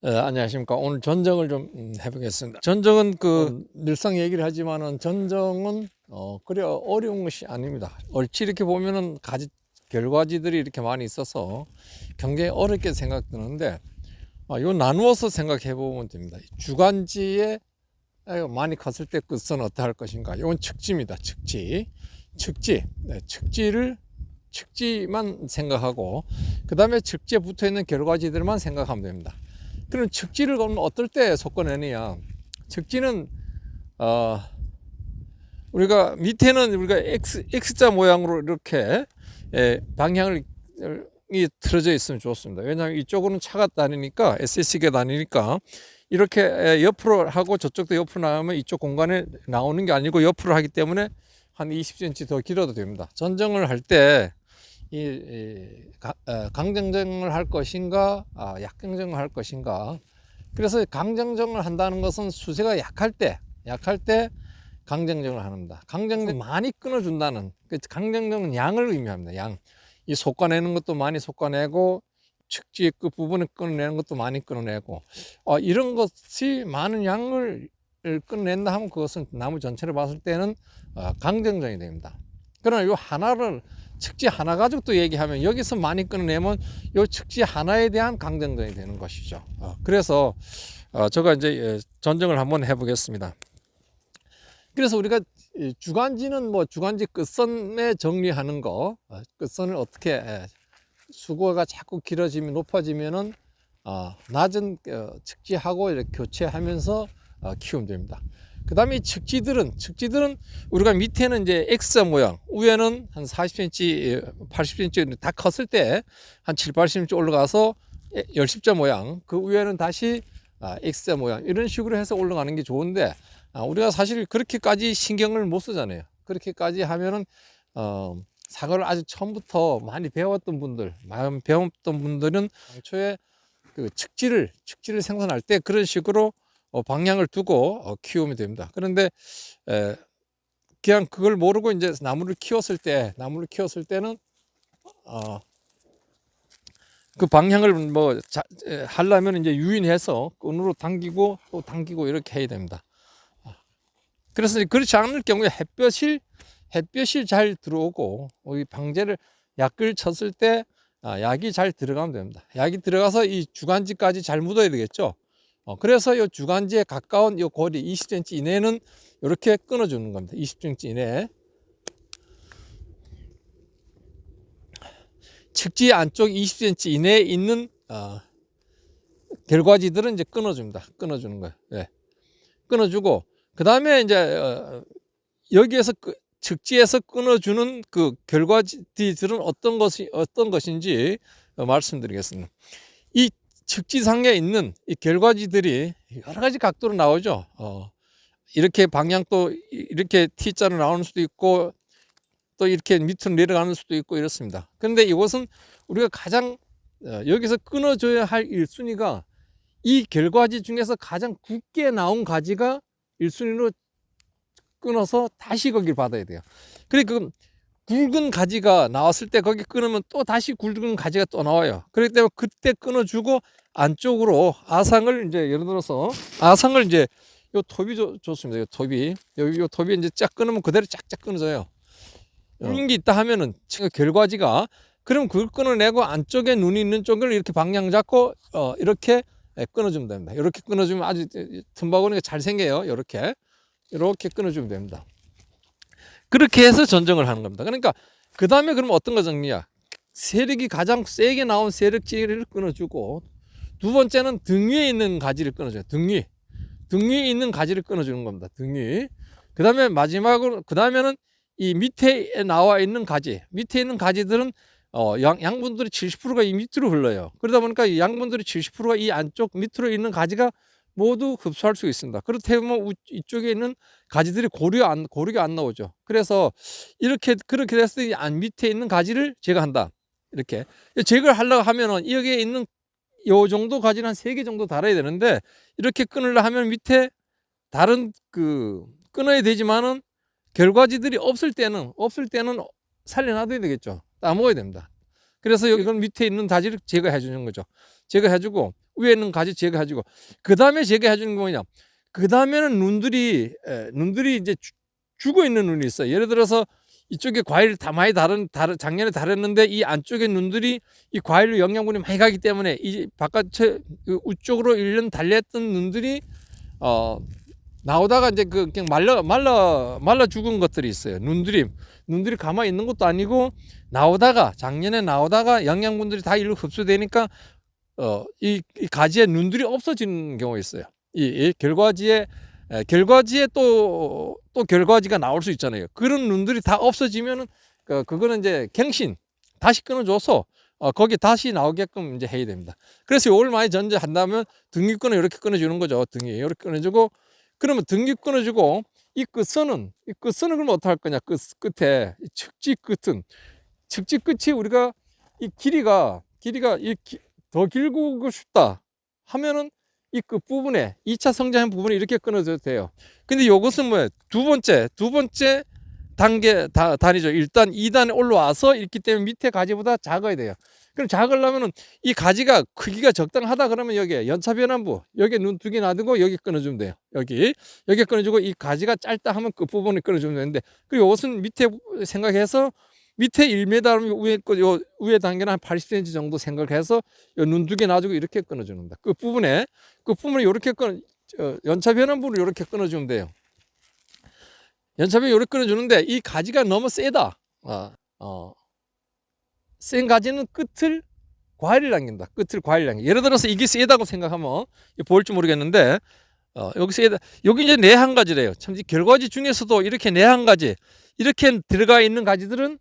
안녕하십니까. 오늘 전정을 좀 해보겠습니다. 전정은 늘상 얘기를 하지만은 전정은 그리 어려운 것이 아닙니다. 얼치 이렇게 보면은 결과지들이 이렇게 많이 있어서 굉장히 어렵게 생각되는데, 요 나누어서 생각해 보면 됩니다. 주간지에 많이 컸을 때 끝은 어떻게 할 것인가. 이건 측지입니다. 측지만 생각하고, 그 다음에 측지에 붙어 있는 결과지들만 생각하면 됩니다. 그럼 측지를 그러면 어떨 때 섞어내느냐. 측지는 우리가 밑에는 우리가 X자 모양으로 이렇게 방향을 틀어져 있으면 좋습니다. 왜냐하면 이쪽으로는 차가 다니니까, SS기가 다니니까 이렇게 옆으로 하고 저쪽도 옆으로 나가면 이쪽 공간에 나오는 게 아니고 옆으로 하기 때문에 한 20cm 더 길어도 됩니다. 전정을 할 때 강정정을 할 것인가, 약정정을 할 것인가. 그래서 강정정을 한다는 것은 수세가 약할 때 강정정을 합니다. 강정정 많이 끊어준다는, 강정정은 양을 의미합니다. 이 솎아내는 것도 많이 솎아내고, 측지 그 부분을 끊어내는 것도 많이 끊어내고, 이런 것이 많은 양을 끊어낸다 하면 그것은 나무 전체를 봤을 때는 강정정이 됩니다. 그러나 이 하나를, 측지 하나 가지고 또 얘기하면, 여기서 많이 끊어내면 이 측지 하나에 대한 강정정이 되는 것이죠. 그래서 제가 이제 전정을 한번 해보겠습니다. 그래서 우리가 주간지는 주간지 끝선에 정리하는 거, 끝선을 어떻게 수고가 자꾸 길어지면 높아지면은 낮은 측지하고 이렇게 교체하면서 키우면 됩니다. 그 다음에 측지들은 우리가 밑에는 이제 X자 모양, 위에는 한 40cm, 80cm 다 컸을 때 한 7, 80cm 올라가서 열십자 모양, 그 위에는 다시 X자 모양, 이런 식으로 해서 올라가는 게 좋은데, 우리가 사실 그렇게까지 신경을 못 쓰잖아요. 그렇게까지 하면은 사과를 아주 처음부터 많이 배웠던 분들은 당초에 그 측지를 생산할 때 그런 식으로 방향을 두고 키우면 됩니다. 그런데 그냥 그걸 모르고 이제 나무를 키웠을 때는 그 방향을 하려면 이제 유인해서 끈으로 당기고 또 당기고 이렇게 해야 됩니다. 그래서 그렇지 않을 경우에 햇볕이 잘 들어오고, 이 방제를 약을 쳤을 때 약이 잘 들어가면 됩니다. 약이 들어가서 이 주간지까지 잘 묻어야 되겠죠. 그래서 이 주간지에 가까운 이 고리 20cm 이내는 이렇게 끊어주는 겁니다. 20cm 이내. 측지 안쪽 20cm 이내에 있는 결과지들은 이제 끊어주는 거예요. 네. 끊어주고, 그 다음에 이제 여기에서 측지에서 끊어주는 그 결과지들은 어떤 것인지 말씀드리겠습니다. 이 측지상에 있는 이 결과지들이 여러 가지 각도로 나오죠. 이렇게 방향도 이렇게 T자로 나오는 수도 있고, 또 이렇게 밑으로 내려가는 수도 있고 이렇습니다. 그런데 이것은 우리가 가장 여기서 끊어줘야 할 1순위가, 이 결과지 중에서 가장 굵게 나온 가지가 1순위로 끊어서 다시 거기를 받아야 돼요. 그러니까 굵은 가지가 나왔을 때 거기 끊으면 또 다시 굵은 가지가 또 나와요. 그렇기 때문에 그때 끊어주고, 안쪽으로 아상을 이제 예를 들어서 이제 요 톱이 좋습니다. 요 톱이 이제 쫙 끊으면 그대로 쫙쫙 끊어져요. 굵은 게 있다 하면은 결과지가, 그럼 그걸 끊어내고 안쪽에 눈이 있는 쪽을 이렇게 방향 잡고 이렇게 끊어주면 됩니다. 이렇게 끊어주면 아주 틈바구니가 잘 생겨요. 이렇게 끊어주면 됩니다. 그렇게 해서 전정을 하는 겁니다. 그러니까 그 다음에 그럼 어떤 거 정리야? 세력이 가장 세게 나온 세력지를 끊어주고, 두 번째는 등 위에 있는 가지를 끊어줘요. 등 위에 있는 가지를 끊어주는 겁니다. 등 위. 그 다음에 마지막으로, 그 다음에는 이 밑에 나와 있는 밑에 있는 가지들은 양분들이 70%가 이 밑으로 흘러요. 그러다 보니까 이 양분들이 70%가 이 안쪽 밑으로 있는 가지가 모두 흡수할 수 있습니다. 그렇다면 이쪽에 있는 가지들이 고르게 안 나오죠. 그래서 그렇게 됐을 때 밑에 있는 가지를 제거한다. 이렇게 제거를 하려고 하면은 여기에 있는 요 정도 가지는 한 3개 정도 달아야 되는데, 이렇게 끊으려 하면 밑에 다른 끊어야 되지만은 결과지들이 없을 때는 살려놔둬야 되겠죠. 따먹어야 됩니다. 그래서 이건 밑에 있는 가지를 제거해 주는 거죠. 제거해 주고, 위에 있는 가지 제거해주고, 그 다음에 제거해주는 게 뭐냐, 그 다음에는 눈들이 이제 죽어 있는 눈이 있어요. 예를 들어서 이쪽에 과일 다 많이 작년에 달았는데 이 안쪽에 눈들이 이 과일로 영양분이 많이 가기 때문에 이 바깥에 우쪽으로 일년 달렸던 눈들이 나오다가 이제 그냥 말라 죽은 것들이 있어요. 눈들이 가만히 있는 것도 아니고 작년에 나오다가 영양분들이 다 일로 흡수되니까 이 가지에 눈들이 없어지는 경우가 있어요. 이 결과지에 또 결과지가 나올 수 있잖아요. 그런 눈들이 다 없어지면은 그거는 이제 갱신 다시 끊어줘서 거기 다시 나오게끔 이제 해야 됩니다. 그래서 요걸 많이 전제한다면 등기권을 이렇게 끊어주는 거죠. 등기 이렇게 끊어주고, 그러면 등기 끊어주고 이 끝선은 그럼 어떻게 할 거냐? 끝에 측지 끝이 우리가 이 길이가 더 길고 싶다 하면은 이 끝부분에 2차 성장한 부분이 이렇게 끊어져도 돼요. 근데 이것은 뭐예요? 두 번째 단위죠. 일단 2단에 올라와서 있기 때문에 밑에 가지보다 작아야 돼요. 그럼 작으려면은 이 가지가 크기가 적당하다 그러면 여기에 연차변환부, 여기에 눈 2개 놔두고 여기 끊어주면 돼요. 여기 끊어주고, 이 가지가 짧다 하면 끝부분을 끊어주면 되는데, 그리고 이것은 밑에 생각해서 밑에 1m 위에 단계는 한 80cm 정도 생각해서 눈 2개 놔주고 이렇게 끊어주는 겁니다. 끝부분에 이렇게 연차변환부를 이렇게 끊어주면 돼요. 연차변 이렇게 끊어주는데 이 가지가 너무 세다. 센 가지는 끝을 과일을 남긴다. 예를 들어서 이게 세다고 생각하면 보일지 모르겠는데, 여기 세다. 여기 이제 내한 가지래요. 참, 결과지 중에서도 이렇게 내한 가지, 이렇게 들어가 있는 가지들은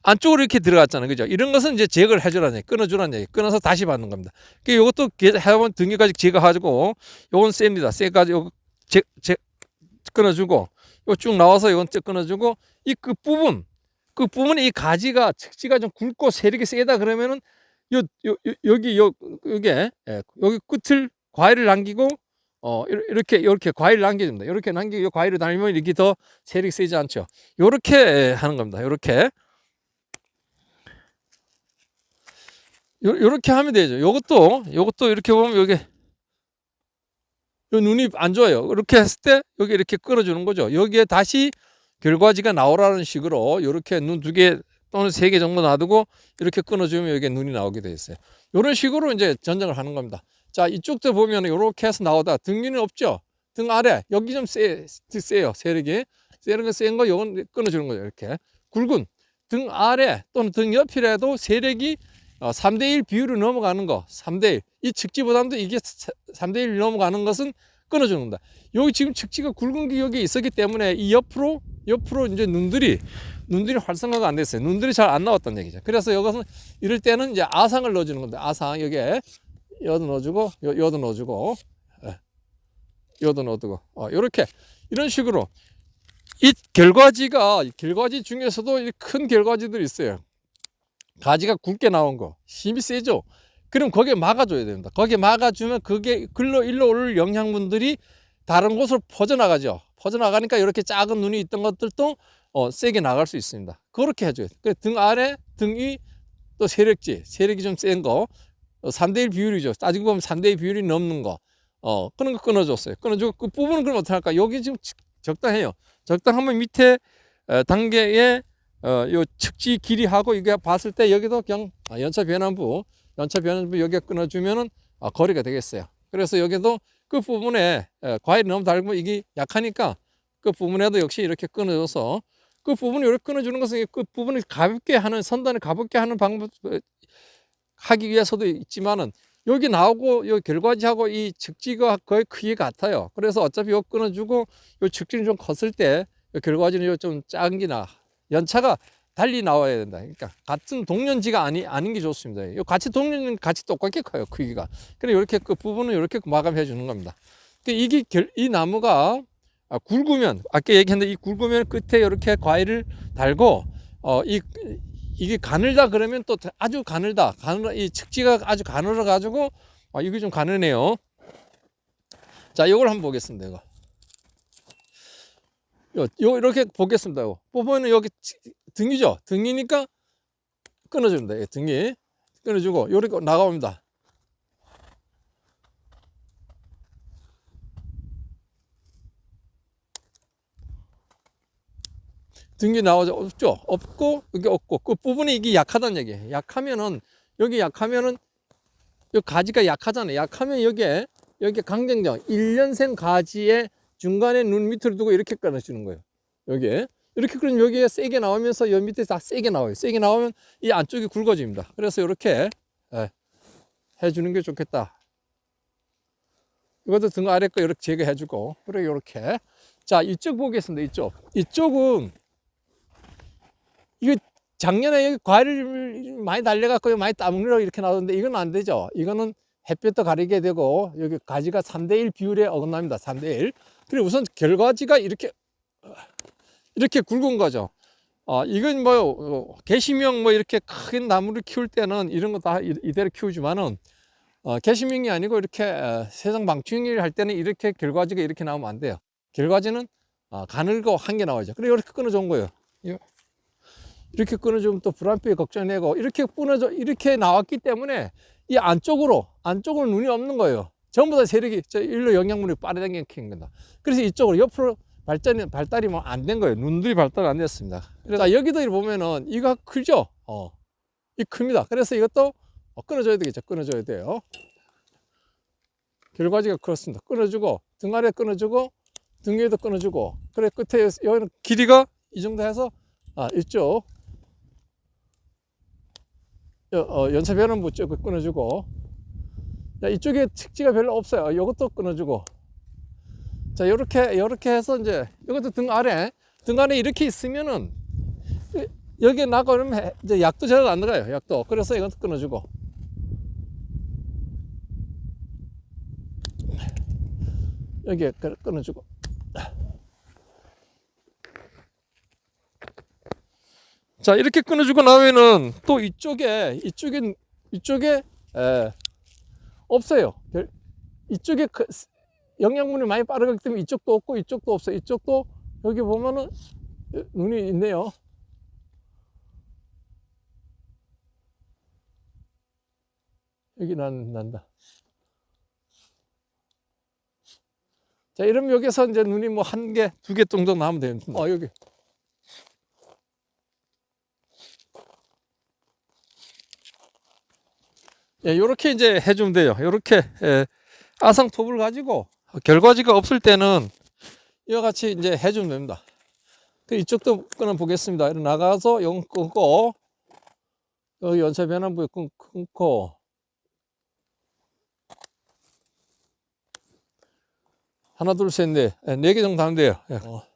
안쪽으로 이렇게 들어갔잖아요. 그죠? 이런 것은 이제 제거를 해주라는 얘기, 끊어주라는 얘기, 끊어서 다시 받는 겁니다. 이것도 해보면 등기까지 제거해가지고, 요건 셉니다. 세까지 요거 끊어주고, 요 쭉 나와서 요건 끊어주고, 이 끝부분에 이 가지가, 측지가 좀 굵고 세력이 세다 그러면은, 여기 끝을 과일을 남기고, 이렇게 과일을 남겨줍니다. 이렇게 남기고, 과일을 달면 이렇게 더 세력이 세지 않죠. 요렇게 하는 겁니다. 요렇게 하면 되죠. 요것도 이렇게 보면 요 눈이 안 좋아요. 이렇게 했을 때 여기 이렇게 끌어주는 거죠. 여기에 다시 결과지가 나오라는 식으로 이렇게 눈 2개 또는 3개 정도 놔두고 이렇게 끊어주면 여기에 눈이 나오게 돼 있어요. 이런 식으로 이제 전쟁을 하는 겁니다. 자, 이쪽도 보면 이렇게 해서 나오다 등기는 없죠. 등 아래 여기 좀 세요. 세력이 센 거 요건 끊어주는 거죠. 이렇게 굵은 등 아래 또는 등 옆이라도 세력이 3대1 비율을 넘어가는 거, 3대1. 이 측지보다도 이게 3대1 넘어가는 것은 끊어주는 겁니다. 여기 지금 측지가 굵은 게 여기 있었기 때문에 이 옆으로 이제 눈들이 활성화가 안 됐어요. 눈들이 잘 안 나왔다는 얘기죠. 그래서 이것은 이럴 때는 이제 아상을 넣어주는 겁니다. 아상 여기에 여도 넣어주고, 여도 넣어주고, 여도 넣어두고, 이렇게 이런 식으로 이 결과지 중에서도 큰 결과지들이 있어요. 가지가 굵게 나온 거, 힘이 세죠. 그럼 거기에 막아줘야 됩니다. 거기에 막아주면 그게 일로 올 영양분들이 다른 곳으로 퍼져나가죠. 퍼져나가니까 이렇게 작은 눈이 있던 것들도 세게 나갈 수 있습니다. 그렇게 해줘야 돼요. 등 아래, 등 위, 또 세력이 좀 센 거, 3대1 비율이죠. 따지고 보면 3대1 비율이 넘는 거, 그런 거 끊어줬어요. 끊어주고 그 부분은 그럼 어떻게 할까? 여기 지금 적당해요. 적당하면 밑에 단계에 요 측지 길이하고 이게 봤을 때 여기도 그냥 연차 변환부 여기에 끊어주면은 거리가 되겠어요. 그래서 여기도 끝 부분에 과일이 너무 달고 이게 약하니까 끝 부분에도 역시 이렇게 끊어줘서 끝 부분을 이렇게 끊어주는 것은 끝 부분을 가볍게 하는, 선단을 가볍게 하는 방법 하기 위해서도 있지만은 여기 나오고 요 결과지하고 이 측지가 거의 크기 같아요. 그래서 어차피 요 끊어주고 요 측지는 좀 컸을 때 요 결과지는 요 좀 작은 기나 연차가 달리 나와야 된다. 그러니까 같은 동년지가 아닌 게 좋습니다. 요 동년은 같이 똑같게 커요, 크기가. 그래 이렇게 그 부분은 이렇게 마감해 주는 겁니다. 이게 이 나무가 굵으면, 아까 얘기했는데 이 굵으면 끝에 이렇게 과일을 달고 이게 가늘다 그러면 또 아주 가늘다. 이 측지가 아주 가늘어 가지고 이게 좀 가늘네요. 자, 이걸 한번 보겠습니다. 이렇게 보겠습니다. 보면은 여기 등이죠. 등이니까 끊어줍니다. 등이 끊어주고 이렇게 나가옵니다. 등기 나오죠? 없죠? 없고, 여기 없고, 그 부분이 이게 약하다는 얘기예요. 약하면은, 여기 약하면은, 이 가지가 약하잖아요. 약하면 여기에 강정정, 1년생 가지의 중간에 눈 밑으로 두고 이렇게 끊어주는 거예요. 여기에. 이렇게 그러면 여기에 세게 나오면서 여 밑에 다 세게 나와요. 세게 나오면 이 안쪽이 굵어집니다. 그래서 이렇게 해주는 게 좋겠다. 이것도 등 아래 거 이렇게 제거해주고, 그리고 이렇게. 자, 이쪽 보겠습니다. 이쪽은, 이거 작년에 여기 과일을 많이 달려갖고 많이 따먹느라고 이렇게 나오는데 이건 안 되죠. 이거는 햇볕도 가리게 되고, 여기 가지가 3대1 비율에 어긋납니다. 3대1. 그리고 우선 결과지가 이렇게 굵은 거죠. 이건 개심형 이렇게 큰 나무를 키울 때는 이런 거 다 이대로 키우지만은, 개심형이 아니고 이렇게 세상 방충일 할 때는 이렇게 결과지가 이렇게 나오면 안 돼요. 결과지는 가늘고 한 개 나오죠. 그래 이렇게 끊어준 거예요. 이렇게 끊어주면 또 불안병이 걱정되고, 이렇게 나왔기 때문에 이 안쪽으로 눈이 없는 거예요. 전부 다 세력이 일로 영양분이 빨아당기는 겁니다. 그래서 이쪽으로 옆으로 발달이 안 된 거예요. 눈들이 발달 안 됐습니다. 그래서 여기도 보면은 이거 크죠? 이 큽니다. 그래서 이것도 끊어줘야 되겠죠. 끊어줘야 돼요. 결과지가 그렇습니다. 끊어주고, 등 아래 끊어주고, 등 위에도 끊어주고, 그래 끝에 여기는 길이가 이 정도 해서 이쪽 연체 변환부 쪽을 끊어주고, 자, 이쪽에 측지가 별로 없어요. 이것도 끊어주고, 자, 요렇게 해서 이제 이것도 등 아래 이렇게 있으면은 여기에 나가면 이제 약도 잘 안 들어가요. 약도. 그래서 이것도 끊어주고, 여기에 끊어주고. 자, 이렇게 끊어주고 나면은 또 이쪽에 없어요. 이쪽에 영양분이 많이 빠르기 때문에 이쪽도 없고 이쪽도 없어요. 이쪽도 여기 보면은 눈이 있네요. 여기 난다. 자, 이러면 여기서 이제 눈이 한 개, 두 개 정도 나오면 됩니다. 여기. 요렇게 이제 해주면 돼요. 요렇게, 아상톱을 가지고 결과지가 없을 때는 이와 같이 이제 해주면 됩니다. 이쪽도 끊어 보겠습니다. 이렇게 나가서 용 끊고, 여기 연체 변환부에 끊고, 하나, 둘, 셋, 넷. 4개 정도 하면 돼요. 이렇게.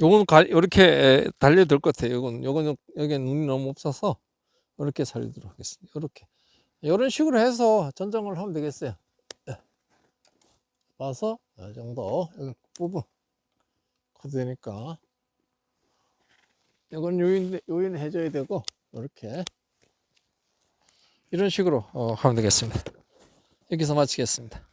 요건 이렇게 달려들 것 같아요. 요건 여기 눈이 너무 없어서 이렇게 살리도록 하겠습니다. 이렇게 이런 식으로 해서 전정을 하면 되겠어요. 봐서 이 정도 여기 부분 커드되니까 이건 요인 해줘야 되고, 이렇게 이런 식으로 하면 되겠습니다. 여기서 마치겠습니다.